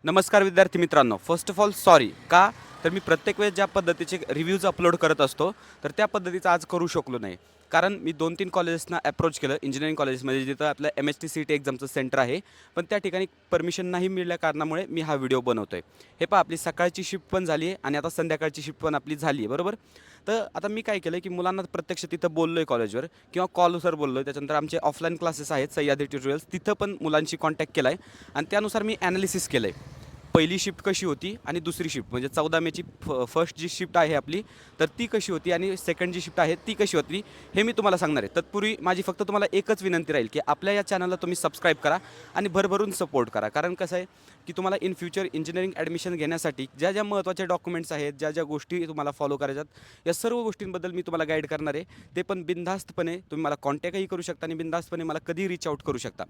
नमस्कार विद्यार्थी मित्रांनो. फर्स्ट ऑफ ऑल सॉरी का तर मी प्रत्येक वेळेस ज्या पद्धतीचे रिव्ह्यूज अपलोड करत असतो तर त्या पद्धतीचं आज करू शकलो नाही. कारण मी 2-3 कॉलेजेसना अप्रोच केलं, इंजिनिअरिंग कॉलेजेसमध्ये जिथं आपलं MST-CET एक्झामचं सेंटर आहे. पण त्या ठिकाणी परमिशन नाही मिळाल्या कारणामुळे मी हा व्हिडिओ बनवतोय. हे पहा, आपली सकाळची शिफ्ट पण झाली आहे आणि आता संध्याकाळची शिफ्ट पण आपली झाली आहे, बरोबर. तर आता मी काय केलं की मुलांना प्रत्यक्ष तिथं बोललोय कॉलेजवर किंवा कॉलवर बोललोय. त्याच्यानंतर आमचे ऑफलाईन क्लासेस आहेत सह्याद्री ट्युटोरियल्स, तिथं पण मुलांशी कॉन्टॅक्ट केला आहे आणि त्यानुसार मी ॲनालिसिस केलं आहे. पहिली शिफ्ट कशी होती आणि दुसरी शिफ्ट म्हणजे 14 मेची फर्स्ट जी शिफ्ट आहे आपली, तर ती कशी होती आणि सेकंड जी शिफ्ट आहे ती कशी होती, हे मी तुम्हाला सांगणार आहे. तत्पूर्वी माझी फक्त तुम्हाला एकच विनंती राहील की आपल्या या चॅनलला तुम्ही सबस्क्राईब करा आणि भरभरून सपोर्ट करा. कारण कसं आहे की तुम्हाला इन फ्युचर इंजिनिअरिंग ॲडमिशन घेण्यासाठी ज्या ज्या महत्त्वाचे डॉक्युमेंट्स आहेत, ज्या ज्या गोष्टी तुम्हाला फॉलो करायच्यात, या सर्व गोष्टींबद्दल मी तुम्हाला गाईड करणार आहे. ते पण बिनधास्तपणे तुम्ही मला कॉन्टॅक्टही करू शकता आणि बिनधास्तपणे मला कधी रीच आउट करू शकता.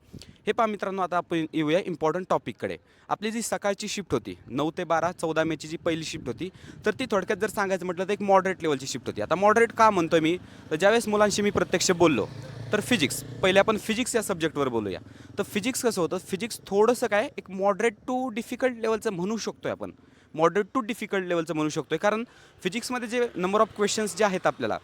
हे पहा मित्रांनो, आता आपण येऊया इम्पॉर्टंट टॉपिककडे. आपली जी सकाळची शिफ्ट होती 9 ते 12 14 मेची जी पहिली शिफ्ट होती, तर ती थोडक्यात जर सांगायचं म्हटलं तर एक मॉडरेट लेवलची शिफ्ट होती. आता मॉडरेट का म्हणतोय मी, तर ज्यावेळेस मुलांशी मी प्रत्यक्ष बोललो तर फिजिक्स, पहिले आपण फिजिक्स या सब्जेक्टवर बोलूया. तर फिजिक्स कसं होतं, फिजिक्स थोडंसं काय एक मॉडरेट टू डिफिकल्ट लेवलचं म्हणू शकतोय आपण. मॉडरेट टू डिफिकल्ट लेवलचं म्हणू शकतोय, कारण फिजिक्समध्ये जे नंबर ऑफ क्वेश्चन्स जे आहेत आपल्याला,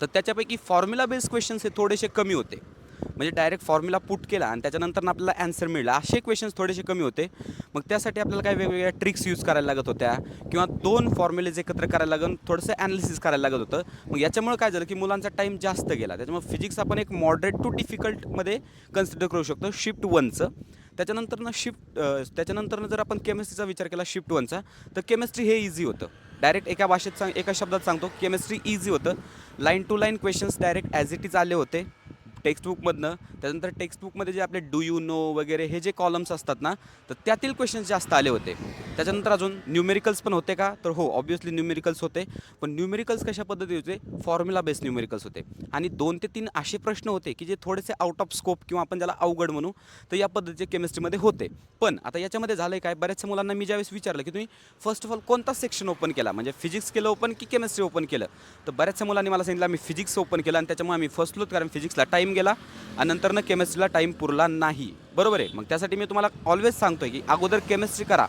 तर त्याच्यापैकी फॉर्म्युला बेस्ड क्वेश्चन्स हे थोडेसे कमी होते. म्हणजे डायरेक्ट फॉर्म्युला पुट केला आणि त्याच्यानंतर आपल्याला ॲन्सर मिळला, असे क्वेश्चन्स थोडेसे कमी होते. मग त्यासाठी आपल्याला काय वेगवेगळ्या ट्रिक्स यूज करायला लागत होत्या किंवा 2 फॉर्म्युलेज एकत्र करायला लागून थोडंसं ॲनालिसिस करायला लागत होतं. मग याच्यामुळे काय झालं की मुलांचा टाईम जास्त गेला. त्याच्यामुळे फिजिक्स आपण एक मॉडरेट टू डिफिकल्टमध्ये कन्सिडर करू शकतो शिफ्ट 1चं. त्याच्यानंतरनं जर आपण केमिस्ट्रीचा विचार केला शिफ्ट 1चा, तर केमिस्ट्री हे इझी होतं. डायरेक्ट एका भाषेत एका शब्दात सांगतो, केमिस्ट्री इझी होतं. Line to line questions direct as it is आले होते टेक्स्टबुकमधनं. त्यानंतर टेक्स्टबुकमध्ये जे आपले डू यू नो वगैरे हे जे कॉलम्स असतात ना, तर त्यातील क्वेश्चन्स जास्त आले होते. त्याच्यानंतर अजून न्यूमेरिकल्स पण होते का, तर हो ऑब्व्हियसली न्यूमेरिकल्स होते. पण न्यूमेरिकल्स कशा पद्धती होते, फॉर्म्युला बेस्ड न्यूमेरिकल्स होते. आणि 2 ते 3 असे प्रश्न होते की जे थोडेसे आउट ऑफ स्कोप किंवा आपण ज्याला अवघड म्हणू, तर या पद्धतीचे केमिस्ट्रीमध्ये होते. पण आता याच्यामध्ये झालं काय, बऱ्याचशा मुलांना मी ज्यावेळेस विचारलं की तुम्ही फर्स्ट ऑफ ऑल कोणता सेक्शन ओपन केला, म्हणजे फिजिक्स केलं ओपन की केमिस्ट्री ओपन केलं, तर बऱ्याचशा मुलांनी मला सांगितलं मी फिजिक्स ओपन केलं आणि त्याच्यामुळे आम्ही फसलोच, कारण फिजिक्सला टाईम गेला आणि नंतरनं केमिस्ट्रीला टाईम पुरला नाही. बरोबर आहे. मग त्यासाठी मी तुम्हाला ऑलवेज सांगतोय की अगोदर केमिस्ट्री करा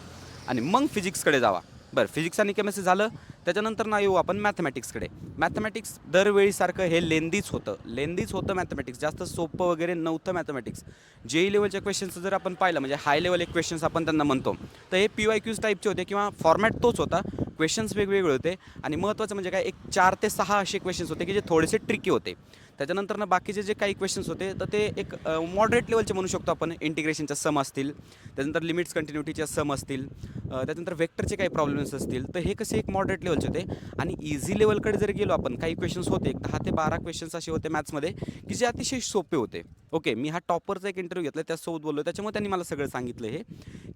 आणि मग फिजिक्सकडे जावा. बरं, फिजिक्स आणि केमिस्ट्री झालं, त्याच्यानंतर ना येऊ आपण मॅथमॅटिक्सकडे. मॅथमॅटिक्स दरवेळीसारखं हे लेंदीच होतं मॅथमॅटिक्स, जास्त सोपं वगैरे नव्हतं मॅथमॅटिक्स. जेई लेवलच्या क्वेश्चन्स जर आपण पाहिलं, म्हणजे हाय लेवल एक क्वेश्चन्स आपण त्यांना म्हणतो, तर हे PYQs टाईपचे होते किंवा फॉर्मॅट तोच होता. क्वेश्चन्स वेगवेगळे होते आणि महत्त्वाचं म्हणजे काय, एक 4 ते 6 असे क्वेश्चन्स होते की जे थोडेसे ट्रिकी होते. त्याच्यानंतर बाकीचे जे काही क्वेश्चन्स होते तर ते एक मॉडरेट लेवलचे म्हणू शकतो आपण. इंटिग्रेशनच्या सम असतील, त्यानंतर लिमिट्स कंटिन्युटीच्या सम असतील, त्याच्यानंतर वेक्टरचे काही प्रॉब्लेम्स असतील, तर हे कसे एक मॉडरेट लेवलचे होते. आणि इझी लेवलकडे जर गेलो आपण, काही क्वेश्चन्स होते, 10 ते 12 क्वेश्चन्स असे होते मॅथ्समध्ये की जे अतिशय सोपे होते. ओके, मी हा टॉपरचा एक इंटरव्ह्यू घेतला, त्यासोबत बोललो, त्याच्यामुळे त्यांनी मला सगळं सांगितलं हे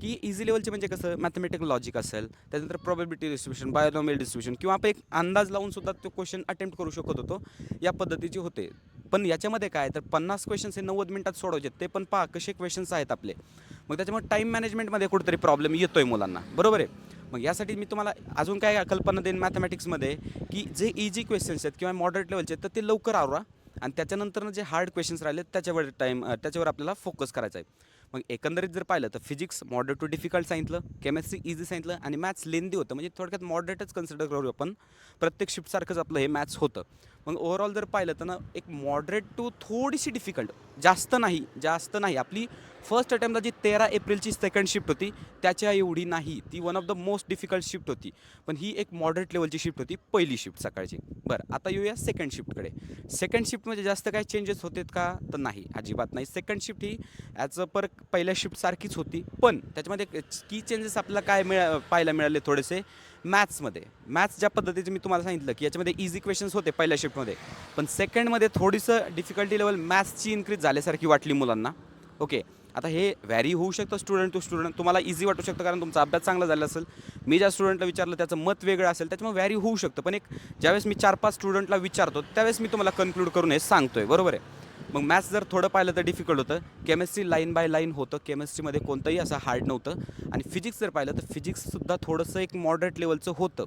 की इझी लेवलचे म्हणजे कसं, मॅथमॅटिकल लॉजिक असेल, त्यानंतर प्रोबॅबिलिटी डिस्ट्रिब्युशन, बायोनॉमियल डिस्ट्रिब्युशन, किंवा आपण एक अंदाज लावून सुद्धा तो क्वेश्चन अटेम्प्ट करू शकत होतो, या पद्धतीचे होते. पण याच्यामध्ये काय, तर 50 क्वेश्चन्स हे 90 मिनिटात सोडवायचे, ते पण पहा कसे क्वेश्चन्स आहेत आपले. मग त्याच्यामुळे टाईम मॅनेजमेंटमध्ये कुठेतरी प्रॉब्लेम येतोय मुलांना, बरोबर आहे. मग यासाठी मी तुम्हाला अजून काय कल्पना देईन मॅथमॅटिक्समध्ये, की जे इझी क्वेश्चन्स आहेत किंवा मॉडरेट लेवलचे आहेत, तर ते लवकर आवरा आणि त्याच्यानंतर जे हार्ड क्वेश्चन्स राहिले त्याच्यावर आपल्याला फोकस करायचा आहे. मग एकंदरीत जर पाहिलं तर फिजिक्स मॉडरेट टू डिफिकल्ट सांगितलं, केमिस्ट्री इझी सांगितलं आणि मॅथ्स लेंदी होतं, म्हणजे थोडक्यात मॉडरेटच कन्सिडर करू आपण. प्रत्येक शिफ्टसारखंच आपलं हे मॅथ्स होतं. मग ओव्हरऑल जर पाहिलं तर ना, एक मॉडरेट टू थोडीशी डिफिकल्ट, जास्त नाही. आपली फर्स्ट अटेम्प्टला जी 13 एप्रिलची सेकंड शिफ्ट होती त्याच्या एवढी नाही, ती one of the most difficult shift होती. पण ही एक मॉडरेट लेवलची शिफ्ट होती पहिली शिफ्ट सकाळची. बरं, आता येऊया सेकंड शिफ्टकडे. सेकंड शिफ्टमध्ये जास्त काय चेंजेस होतात का, तर नाही, अजिबात नाही. सेकंड शिफ्ट ही ॲज अ पर पहिल्या शिफ्टसारखीच होती, पण त्याच्यामध्ये की चेंजेस आपल्याला काय पाहायला मिळाले थोडेसे मॅथ्स ज्या पद्धतीचे मी तुम्हाला सांगितलं की याच्यामध्ये इझी क्वेश्चन्स होते पहिल्या शिफ्टमध्ये, पण सेकंडमध्ये थोडीसं डिफिकल्टी लेवल मॅथ्सची इन्क्रीज झाल्यासारखी वाटली मुलांना. ओके, आता हे व्हॅरी होऊ शकतं स्टुडंट टू स्टुडंट. तुम्हाला इझी वाटू शकतं कारण तुमचा अभ्यास चांगला झाला असेल, मी ज्या स्टुडंटला विचारलं त्याचं मत वेगळं असेल, त्याच्यामुळे व्हॅरी होऊ शकतं. पण एक ज्यावेळेस मी 4-5 स्टुडंटला विचारतो त्यावेळेस मी तुम्हाला कन्क्लूड करून हे सांगतोय, बरोबर आहे. मग मॅथ्स जर थोडं पाहिलं तर डिफिकल्ट होतं, केमिस्ट्री लाईन बाय लाईन होतं, केमिस्ट्रीमध्ये कोणतंही असं हार्ड नव्हतं. आणि फिजिक्स जर पाहिलं तर फिजिक्ससुद्धा थोडंसं एक मॉडरेट लेवलचं होतं.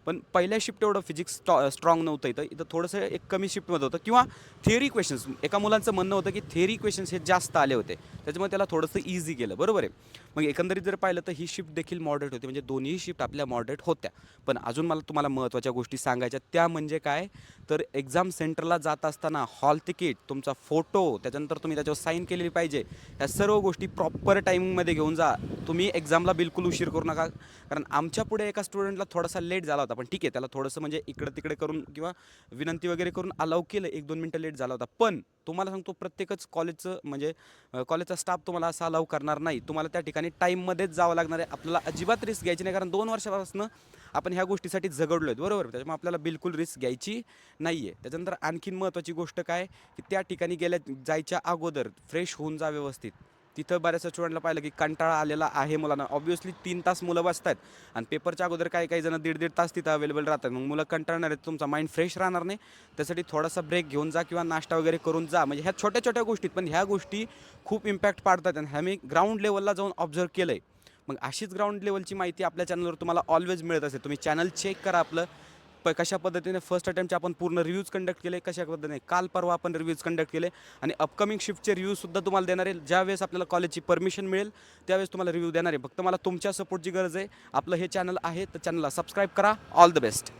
पण पहिल्या शिफ्ट एवढं फिजिक्स स्ट्रॉंग नव्हतं इथं थोडंसं एक कमी शिफ्टमध्ये होतं. किंवा थिअरी क्वेश्चन्स, एका मुलांचं म्हणणं होतं की थिअरी क्वेश्चन्स हे जास्त आले होते, त्याच्यामुळे त्याला थोडंसं इझी गेलं. बरोबर आहे. मग एकंदरीत जर पाहिलं तर ही शिफ्ट देखील मॉडरेट होती, म्हणजे दोन्ही शिफ्ट आपल्या मॉडरेट होत्या. पण अजून मला तुम्हाला महत्त्वाच्या गोष्टी सांगायच्या, त्या म्हणजे काय तर एक्झाम सेंटरला जात असताना हॉल तिकीट, तुमचा फोटो, त्याच्यानंतर तुम्ही त्याच्यावर साईन केलेली पाहिजे, या सर्व गोष्टी प्रॉपर टायमिंगमध्ये घेऊन जा. तुम्ही एक्झामला बिलकुल उशीर करू नका. कारण आमच्या पुढे एका स्टुडंटला थोडासा लेट झाला होता, पण ठीक आहे, त्याला थोडंसं म्हणजे इकडं तिकडे करून किंवा विनंती वगैरे करून अलाउ केलं, 1-2 मिनटं लेट झाला होता. पण तुम्हाला सांगतो प्रत्येकच कॉलेजचं म्हणजे कॉलेजचा स्टाफ तुम्हाला असं अलाउ करणार नाही. तुम्हाला त्या ठिकाणी टाईममध्येच जावं लागणार आहे. आपल्याला अजिबात रिस्क घ्यायची नाही, कारण 2 वर्षापासून आपण ह्या गोष्टीसाठी झगडलो आहेत. बरोबर. त्याच्यामुळे आपल्याला बिलकुल रिस्क घ्यायची नाही आहे. त्याच्यानंतर आणखीन महत्त्वाची गोष्ट काय की त्या ठिकाणी जायच्या अगोदर फ्रेश होऊन जा व्यवस्थित. तिथं बऱ्याचशा स्टुडंटला पाहिलं की कंटाळा आलेला आहे मुलांना. ऑब्व्हियसली 3 तास मुलं बसतात आणि पेपरच्या अगोदर काही जण 1.5 तास तिथं अवेलेबल राहतात. मग मुलं कंटाळणार आहेत, तुमचा माइंड फ्रेश राहणार नाही. त्यासाठी थोडासा ब्रेक घेऊन जा किंवा नाश्ता वगैरे करून जा. म्हणजे ह्या छोट्या छोट्या गोष्टीत, पण ह्या गोष्टी खूप इम्पॅक्ट पाडतात आणि ह्या मी ग्राउंड लेवलला जाऊन ऑब्झर्व केलं आहे. मग अशीच ग्राउंड लेवलची माहिती आपल्या चॅनलवर तुम्हाला ऑलवेज मिळत असेल. तुम्ही चॅनल चेक करा आपलं. कशा पद्धतीने फर्स्ट अटेम्प्टचे आपण पूर्ण रिव्ह्यूज कंडक्ट केले, कशा पद्धतीने काल परवा आपण रिव्ह्यूज कंडक्ट केले आणि अपकमिंग शिफ्टचे रिव्ह्यूजसुद्धा तुम्हाला देणार आहे. ज्यावेळेस आपल्याला कॉलेजची परमिशन मिळेल त्यावेळेस तुम्हाला रिव्ह्यू देणार आहे. फक्त मला तुमच्या सपोर्टची गरज आहे. आपलं हे चॅनल आहे तर चॅनलला सबस्क्राईब करा. All the best.